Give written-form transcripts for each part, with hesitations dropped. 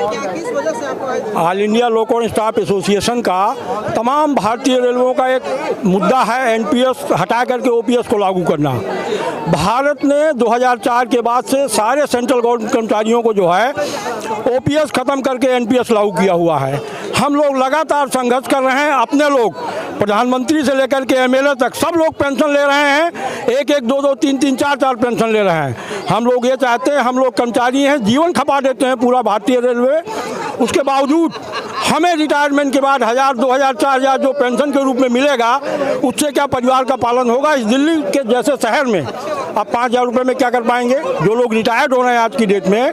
All India लोको staff association का तमाम भारतीय रेलवेों का एक मुद्दा है एनपीएस हटा करके ओपीएस को लागू करना। भारत ने 2004 के बाद से सारे सेंट्रल गवर्नमेंट कर्मचारियों को जो है ओपीएस खत्म करके एनपीएस लागू किया हुआ है। हम लोग लगातार संघर्ष कर रहे हैं। अपने लोग प्रधानमंत्री से लेकर के एमएलए तक सब लोग पेंशन ले रहे हैं, एक एक दो दो तीन तीन चार चार पेंशन ले रहे हैं। हम लोग ये चाहते हैं, हम लोग कर्मचारी हैं, जीवन खपा देते हैं पूरा भारतीय रेलवे, उसके बावजूद हमें रिटायरमेंट के बाद 1000, 2000, 4000 जो पेंशन के रूप में मिलेगा उससे क्या परिवार का पालन होगा। इस दिल्ली के जैसे शहर में अब 5000 रुपये में क्या कर पाएंगे जो लोग रिटायर्ड हो रहे हैं आज की डेट में।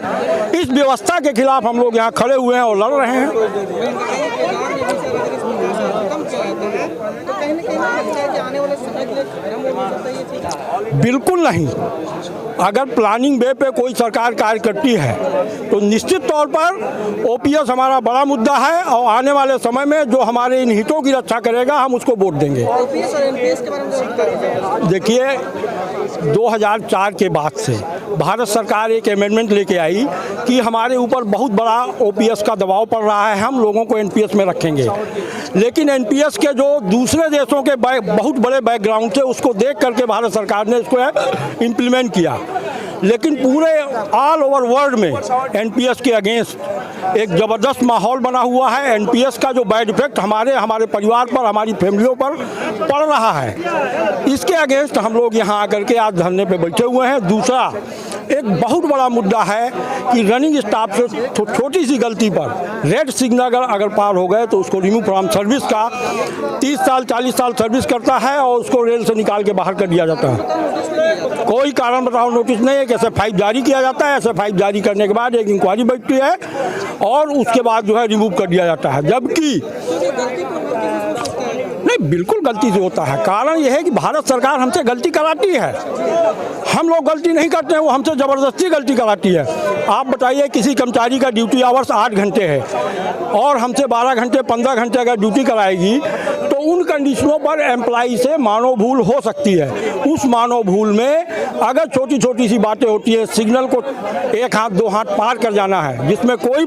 इस व्यवस्था के खिलाफ हम लोग यहाँ खड़े हुए हैं और लड़ रहे हैं। बिल्कुल नहीं। अगर प्लानिंग वे पे कोई सरकार कार्य करती है तो निश्चित तौर पर ओपीएस हमारा बड़ा मुद्दा है और आने वाले समय में जो हमारे इन हितों की रक्षा करेगा हम उसको वोट देंगे। देखिए 2004 के बाद से भारत सरकार एक अमेंडमेंट लेके आई कि हमारे ऊपर बहुत बड़ा ओपीएस का दबाव पड़ रहा है, हम लोगों को एनपीएस में रखेंगे। लेकिन एनपीएस के जो दूसरे देशों के बहुत बड़े बैकग्राउंड थे उसको देख करके भारत सरकार ने इसको इम्प्लीमेंट किया। लेकिन पूरे ऑल ओवर वर्ल्ड में एनपीएस के अगेंस्ट एक ज़बरदस्त माहौल बना हुआ है। एनपीएस का जो बैड इफेक्ट हमारे परिवार पर, हमारी फैमिलियों पर पड़ रहा है, इसके अगेंस्ट हम लोग यहाँ आकर के आज धरने पे बैठे हुए हैं। दूसरा एक बहुत बड़ा मुद्दा है कि रनिंग स्टाफ से छोटी सी गलती पर रेड सिग्नल अगर पार हो गए तो उसको रिमूव फ्रॉम सर्विस का 30 साल 40 साल सर्विस करता है और उसको रेल से निकाल के बाहर कर दिया जाता है। कोई कारण बताओ नोटिस नहीं है, कैसे फाइल जारी किया जाता है। ऐसे फाइल जारी करने के बाद एक इंक्वायरी बैठती है और उसके बाद जो है रिमूव कर दिया जाता है। जबकि नहीं, बिल्कुल गलती से होता है। कारण यह है कि भारत सरकार हमसे गलती कराती है, हम लोग गलती नहीं करते हैं, वो हमसे ज़बरदस्ती गलती कराती है। आप बताइए किसी कर्मचारी का ड्यूटी आवर्स 8 घंटे है और हमसे 12 घंटे 15 घंटे अगर ड्यूटी कराएगी तो उन कंडीशनों पर एम्प्लॉई से मानव भूल हो सकती है। उस मानव भूल में अगर छोटी छोटी सी बातें होती है, सिग्नल को 1 हाथ 2 हाथ पार कर जाना है जिसमें कोई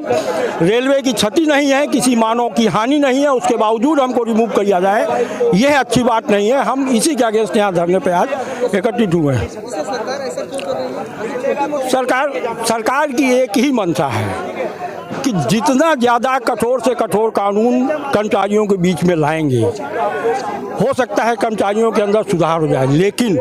रेलवे की क्षति नहीं है, किसी मानव की हानि नहीं है, उसके बावजूद हमको रिमूव कर दिया जाए, यह अच्छी बात नहीं है। हम इसी के अगेंस्ट यहाँ धरने पे आज एकत्रित हुए हैं। सरकार की एक ही मंशा है कि जितना ज़्यादा कठोर से कठोर कानून कर्मचारियों के बीच में लाएंगे हो सकता है कर्मचारियों के अंदर सुधार हो जाए। लेकिन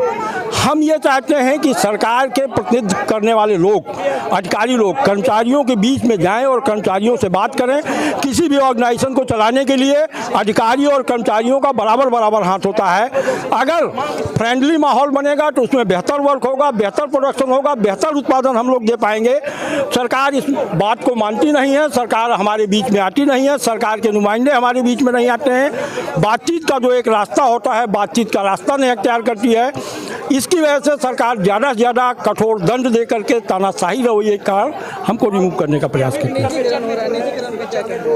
हम ये चाहते हैं कि सरकार के प्रतिनिधित्व करने वाले लोग, अधिकारी लोग कर्मचारियों के बीच में जाएं और कर्मचारियों से बात करें। किसी भी ऑर्गेनाइजेशन को चलाने के लिए अधिकारी और कर्मचारियों का बराबर हाथ होता है। अगर फ्रेंडली माहौल बनेगा तो उसमें बेहतर वर्क होगा, बेहतर प्रोडक्शन होगा, बेहतर उत्पादन हम लोग दे पाएंगे। सरकार इस बात को मानती नहीं है, सरकार हमारे बीच में आती नहीं है, सरकार के नुमाइंदे हमारे बीच में नहीं आते हैं। बातचीत का जो एक रास्ता होता है, बातचीत का रास्ता नहीं अख्तियार करती है। इसकी वजह से सरकार ज़्यादा से ज़्यादा कठोर दंड दे करके तानाशाही रवैये के कारण हमको रिमूव करने का प्रयास करती है।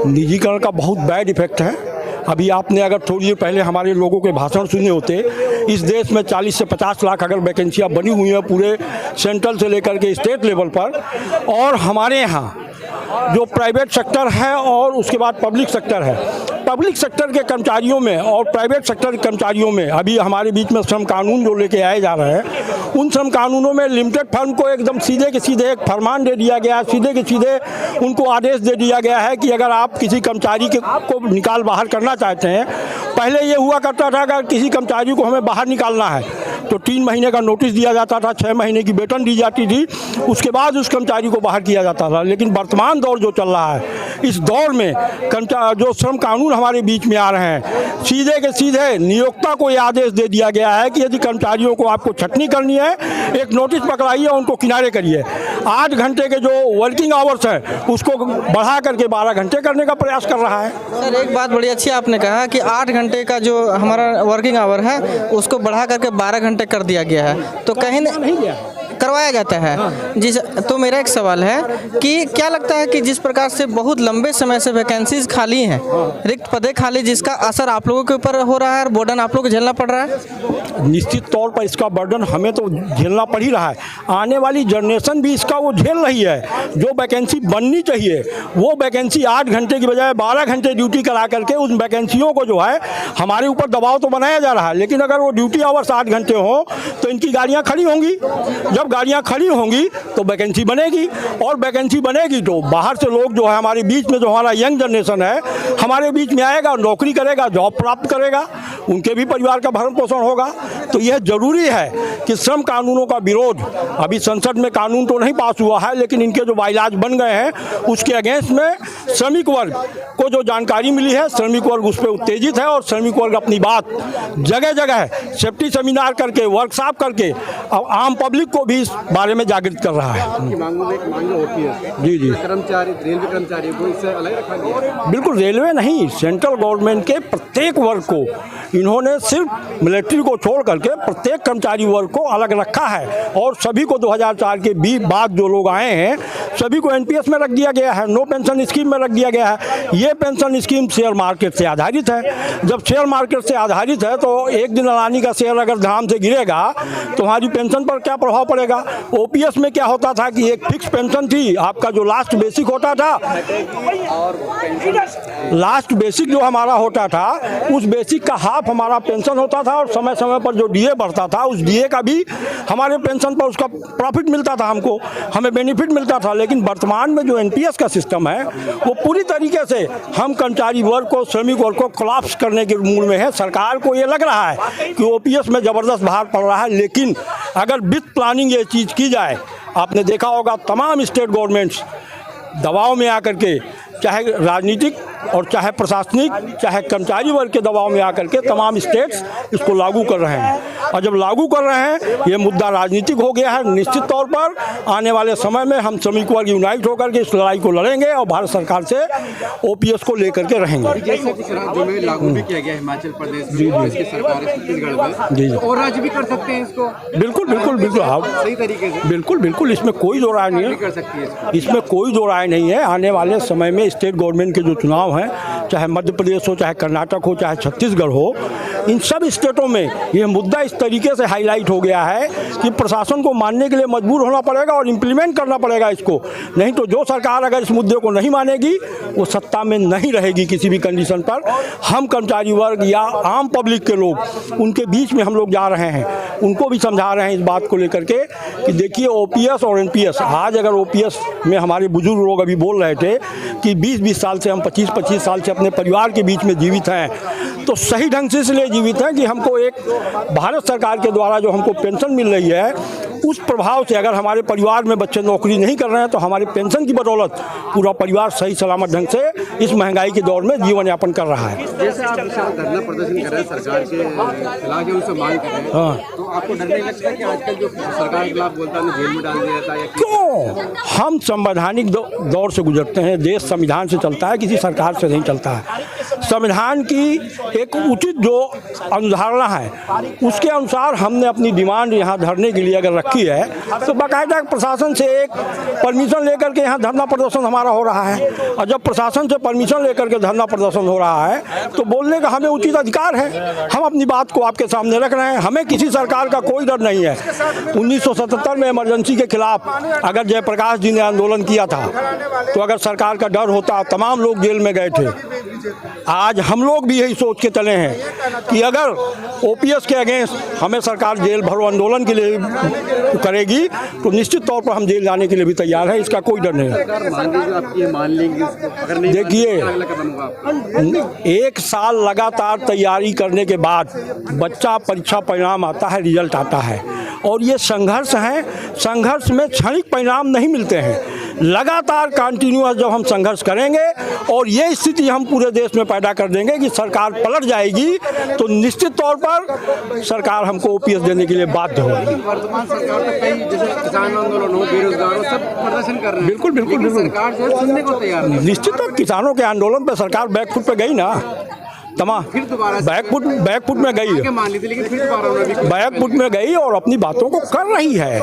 निजीकरण का बहुत बैड इफेक्ट है। अभी आपने अगर थोड़ी देर पहले हमारे लोगों के भाषण सुने होते, इस देश में 40 से 50 लाख अगर वैकेंसियाँ बनी हुई हैं पूरे सेंट्रल से लेकर के स्टेट लेवल पर, और हमारे यहाँ जो प्राइवेट सेक्टर है और उसके बाद पब्लिक सेक्टर है, पब्लिक सेक्टर के कर्मचारियों में और प्राइवेट सेक्टर के कर्मचारियों में अभी हमारे बीच में श्रम कानून जो लेके आए जा रहे हैं, उन श्रम कानूनों में लिमिटेड फर्म को एकदम सीधे के सीधे एक फरमान दे दिया गया है, सीधे के सीधे उनको आदेश दे दिया गया है कि अगर आप किसी कर्मचारी को निकाल बाहर करना चाहते हैं, पहले ये हुआ करता था अगर किसी कर्मचारी को हमें बाहर निकालना है तो 3 महीने का नोटिस दिया जाता था, 6 महीने की वेतन दी जाती थी, उसके बाद उस कर्मचारी को बाहर किया जाता था। लेकिन वर्तमान दौर जो चल रहा है, इस दौर में जो श्रम कानून हमारे बीच में आ रहे हैं, सीधे के सीधे नियोक्ता को ये आदेश दे दिया गया है कि यदि कर्मचारियों को आपको छटनी करनी है, एक नोटिस पकड़ाइए, उनको किनारे करिए। 8 घंटे के जो वर्किंग आवर्स हैं उसको बढ़ा करके 12 घंटे करने का प्रयास कर रहा है। सर, एक बात बड़ी अच्छी आपने कहा कि 8 घंटे का जो हमारा वर्किंग आवर है उसको बढ़ा करके 12 घंटे कर दिया गया है, तो कहीं नहीं करवाया जाता है। जी तो मेरा एक सवाल है कि क्या लगता है कि जिस प्रकार से बहुत लंबे समय से वैकेंसीज खाली हैं, रिक्त पदे खाली, जिसका असर आप लोगों के ऊपर हो रहा है और बर्डन आप लोगों को झेलना पड़ रहा है? निश्चित तौर पर इसका बर्डन हमें तो झेलना पड़ ही रहा है, आने वाली जनरेशन भी इसका वो झेल रही है। जो वैकेंसी बननी चाहिए वो वैकेंसी 8 घंटे की बजाय 12 घंटे ड्यूटी करा करके उन वैकेंसियों को जो है हमारे ऊपर दबाव तो बनाया जा रहा है, लेकिन अगर वो ड्यूटी आवर्स 8 घंटे हो तो इनकी गाड़ियाँ खड़ी होंगी। जब गाड़ियाँ खड़ी होंगी तो वैकेंसी बनेगी, और वैकेंसी बनेगी तो बाहर से लोग जो है हमारे बीच में, जो हमारा यंग जनरेशन है हमारे बीच में आएगा, नौकरी करेगा, जॉब प्राप्त करेगा, उनके भी परिवार का भरण पोषण होगा। तो यह जरूरी है कि श्रम कानूनों का विरोध, अभी संसद में कानून तो नहीं पास हुआ है, लेकिन इनके जो बाइलाज बन गए हैं उसके अगेंस्ट में श्रमिक वर्ग को जो जानकारी मिली है, श्रमिक वर्ग उस पर उत्तेजित है, और श्रमिक वर्ग अपनी बात जगह जगह सेफ्टी सेमिनार करके, वर्कशॉप करके आम पब्लिक को भी इस बारे में जागृत कर रहा है। मांग होती है जी जी, कर्मचारी, रेलवे कर्मचारी को इससे अलग रखा गया है। बिल्कुल, रेलवे नहीं, सेंट्रल गवर्नमेंट के प्रत्येक वर्ग को इन्होंने सिर्फ मिलिट्री को छोड़ करके प्रत्येक कर्मचारी वर्ग को अलग रखा है, और सभी को 2004 के बाद जो लोग आए हैं सभी को एनपीएस में रख दिया गया है, नो पेंशन स्कीम में रख दिया गया है। ये पेंशन स्कीम शेयर मार्केट से आधारित है। जब शेयर मार्केट से आधारित है तो एक दिन अडानी का शेयर अगर धाम से गिरेगा तो हमारी पेंशन पर क्या प्रभाव पड़ेगा। ओपीएस में क्या होता था कि एक फिक्स पेंशन थी, आपका जो लास्ट बेसिक होता था, लास्ट बेसिक जो हमारा होता था उस बेसिक का हाफ हमारा पेंशन होता था, और समय समय पर जो डीए बढ़ता था उस डीए का भी हमारे पेंशन पर उसका प्रॉफिट मिलता था, हमको हमें बेनिफिट मिलता था। लेकिन वर्तमान में जो एनपीएस का सिस्टम है वो पूरी तरीके से हम कर्मचारी वर्ग को, श्रमिक वर्ग को कोलैप्स करने के मूड में है। सरकार को ये लग रहा है कि ओपीएस में ज़बरदस्त भार पड़ रहा है, लेकिन अगर विथ प्लानिंग ये चीज़ की जाए, आपने देखा होगा तमाम स्टेट गवर्नमेंट्स दबाव में आकर के, चाहे राजनीतिक और चाहे प्रशासनिक, चाहे कर्मचारी वर्ग के दबाव में आकर के तमाम स्टेट्स इसको लागू कर रहे हैं, और जब लागू कर रहे हैं ये मुद्दा राजनीतिक हो गया है। निश्चित तौर पर आने वाले समय में हम श्रमिक वर्ग यूनाइट होकर के इस लड़ाई को लड़ेंगे और भारत सरकार से ओपीएस को लेकर के रहेंगे। जैसे कि राज्यों में लागू भी किया गया हिमाचल प्रदेश की सरकार है, छत्तीसगढ़ में, तो और राज्य भी कर सकते हैं इसको। बिल्कुल बिल्कुल बिल्कुल, आप सही तरीके से, बिल्कुल बिल्कुल, इसमें कोई दो राय नहीं है, कर सकती है इसमें कोई दो राय नहीं है। आने वाले समय में स्टेट गवर्नमेंट के जो चुनाव हैं, चाहे मध्य प्रदेश हो, चाहे कर्नाटक हो, चाहे छत्तीसगढ़ हो, इन सब स्टेटों में ये मुद्दा इस तरीके से हाईलाइट हो गया है कि प्रशासन को मानने के लिए मजबूर होना पड़ेगा और इम्प्लीमेंट करना पड़ेगा इसको। नहीं तो जो सरकार अगर इस मुद्दे को नहीं मानेगी वो सत्ता में नहीं रहेगी किसी भी कंडीशन पर। हम कर्मचारी वर्ग या आम पब्लिक के लोग, उनके बीच में हम लोग जा रहे हैं, उनको भी समझा रहे हैं इस बात को लेकर के कि देखिए ओपीएस और एनपीएस, आज अगर ओपीएस में हमारे बुजुर्ग लोग अभी बोल रहे थे कि 20-20 साल से हम 25-25 साल से अपने परिवार के बीच में जीवित हैं, तो सही ढंग से इसलिए जीवित हैं कि हमको एक भारत सरकार के द्वारा जो हमको पेंशन मिल रही है उस प्रभाव से, अगर हमारे परिवार में बच्चे नौकरी नहीं कर रहे हैं तो हमारे पेंशन की बदौलत पूरा परिवार सही सलामत ढंग से इस महंगाई के दौर में जीवन यापन कर रहा है। जैसे आप धरना प्रदर्शन कर रहे हैं सरकार के खिलाफ, उनसे मांग कर रहे हैं, हाँ, तो आपको डर नहीं लगता कि आजकल जो सरकार के खिलाफ बोलता है जेल में डाल दिया जाता है? क्यों? हम संवैधानिक दौर से गुजरते हैं, देश संविधान से चलता है, किसी सरकार से नहीं चलता है। संविधान की एक उचित जो अवधारणा है उसके अनुसार हमने अपनी डिमांड यहाँ धरने के लिए अगर रखी है तो बाकायदा प्रशासन से एक परमिशन लेकर के यहाँ धरना प्रदर्शन हमारा हो रहा है, और जब प्रशासन से परमिशन लेकर के धरना प्रदर्शन हो रहा है तो बोलने का हमें उचित अधिकार है। हम अपनी बात को आपके सामने रख रहे हैं, हमें किसी सरकार का कोई डर नहीं है। 1977 में इमरजेंसी के खिलाफ अगर जयप्रकाश जी ने आंदोलन किया था तो अगर सरकार का डर होता तमाम लोग जेल में गए थे। आज हम लोग भी यही सोच के चले हैं कि अगर ओपीएस के अगेंस्ट हमें सरकार जेल भरो आंदोलन के लिए करेगी तो निश्चित तौर पर हम जेल जाने के लिए भी तैयार हैं, इसका कोई डर नहीं है। देखिए, 1 साल लगातार तैयारी करने के बाद बच्चा परीक्षा परिणाम आता है, रिजल्ट आता है, और ये संघर्ष है। संघर्ष में क्षणिक परिणाम नहीं मिलते हैं, लगातार कंटिन्यूअस जब हम संघर्ष करेंगे और ये स्थिति हम पूरे देश में पैदा कर देंगे कि सरकार पलट जाएगी तो निश्चित तौर पर सरकार हमको ओपीएस देने के लिए बाध्य होगी। वर्तमान सरकार तो कई जैसे किसान आंदोलन हो, बेरोजगार हो, सब प्रदर्शन कर रहे हैं। बिल्कुल बिल्कुल बिल्कुल, सरकार जो है सुनने को तैयार नहीं। निश्चित तो किसानों के आंदोलन पर सरकार बैकफुट पे गई ना, तमाम फिर दोबारा बैकफुट में गई आगे मान ली थी, लेकिन फिर दोबारा उन्होंने भी बैकफुट में गई और अपनी बातों को कर रही है।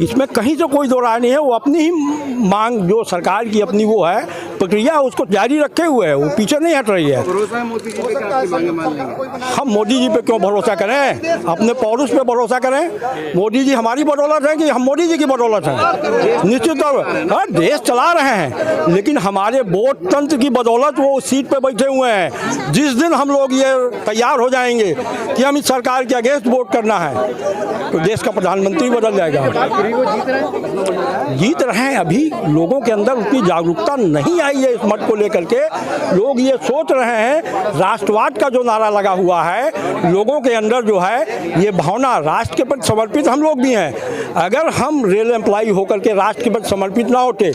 इसमें कहीं से कोई दो राय नहीं है। वो अपनी ही मांग जो सरकार की अपनी वो है प्रक्रिया उसको जारी रखे हुए है, वो पीछे नहीं हट रही है। भरोसा है मोदी जी पे कि आपकी मांगे मान लेंगे? हम मोदी जी पे क्यों भरोसा करें, अपने पौरुष पे भरोसा करें। मोदी जी हमारी बदौलत है कि हम मोदी जी की बदौलत हैं? निश्चित तौर पर देश चला रहे हैं, लेकिन हमारे वोट तंत्र की बदौलत वो उस सीट पे बैठे हुए हैं। जिस दिन हम लोग ये तैयार हो जाएंगे कि हम इस सरकार के अगेंस्ट वोट करना है तो देश का प्रधानमंत्री बदल जाएगा। फिर वो जीत रहे हैं। अभी लोगों के अंदर उतनी जागरूकता नहीं आई है इस मत को लेकर के। लोग ये सोच रहे हैं, राष्ट्रवाद का जो नारा लगा हुआ है लोगों के अंदर जो है ये भावना, राष्ट्र के प्रति समर्पित हम लोग भी हैं। अगर हम रेल एम्प्लॉई होकर के राष्ट्र के प्रति समर्पित ना होते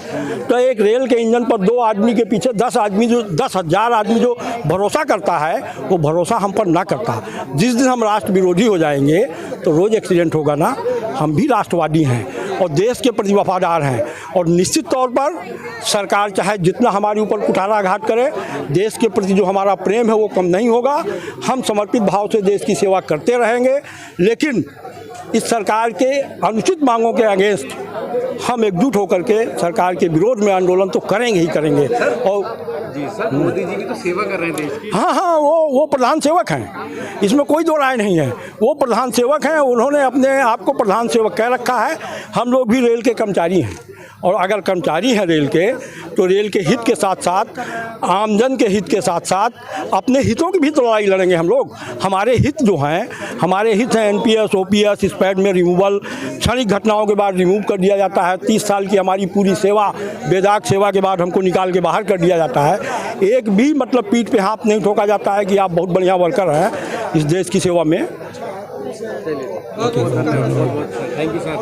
तो एक रेल के इंजन पर 2 आदमी के पीछे 10,000 आदमी जो भरोसा करता है वो भरोसा हम पर ना करता। जिस दिन हम राष्ट्र विरोधी हो जाएंगे तो रोज़ एक्सीडेंट होगा ना। हम भी राष्ट्रवादी हैं और देश के प्रति वफादार हैं, और निश्चित तौर पर सरकार चाहे जितना हमारे ऊपर कुठाराघात करे, देश के प्रति जो हमारा प्रेम है वो कम नहीं होगा। हम समर्पित भाव से देश की सेवा करते रहेंगे, लेकिन इस सरकार के अनुचित मांगों के अगेंस्ट हम एकजुट होकर के सरकार के विरोध में आंदोलन तो करेंगे ही करेंगे। और जी सर, मोदी जी की तो सेवा कर रहे हैं देश की। हाँ, वो प्रधान सेवक हैं, इसमें कोई दो राय नहीं है। वो प्रधान सेवक हैं, उन्होंने अपने आप को प्रधान सेवक कह रखा है। हम लोग भी रेल के कर्मचारी हैं, और अगर कर्मचारी हैं रेल के तो रेल के हित के साथ साथ, आमजन के हित के साथ साथ अपने हितों की भी तो लड़ाई लड़ेंगे हम लोग। हमारे हित जो हैं, हमारे हित हैं NPS, OPS, स्पैड में रिमूवल, क्षणिक घटनाओं के बाद रिमूव कर दिया जाता है। 30 साल की हमारी पूरी सेवा, बेदाग सेवा के बाद हमको निकाल के बाहर कर दिया जाता है। एक भी मतलब पीठ पे हाथ नहीं ठोका जाता है कि आप बहुत बढ़िया वर्कर हैं इस देश की सेवा में। Thank you sir.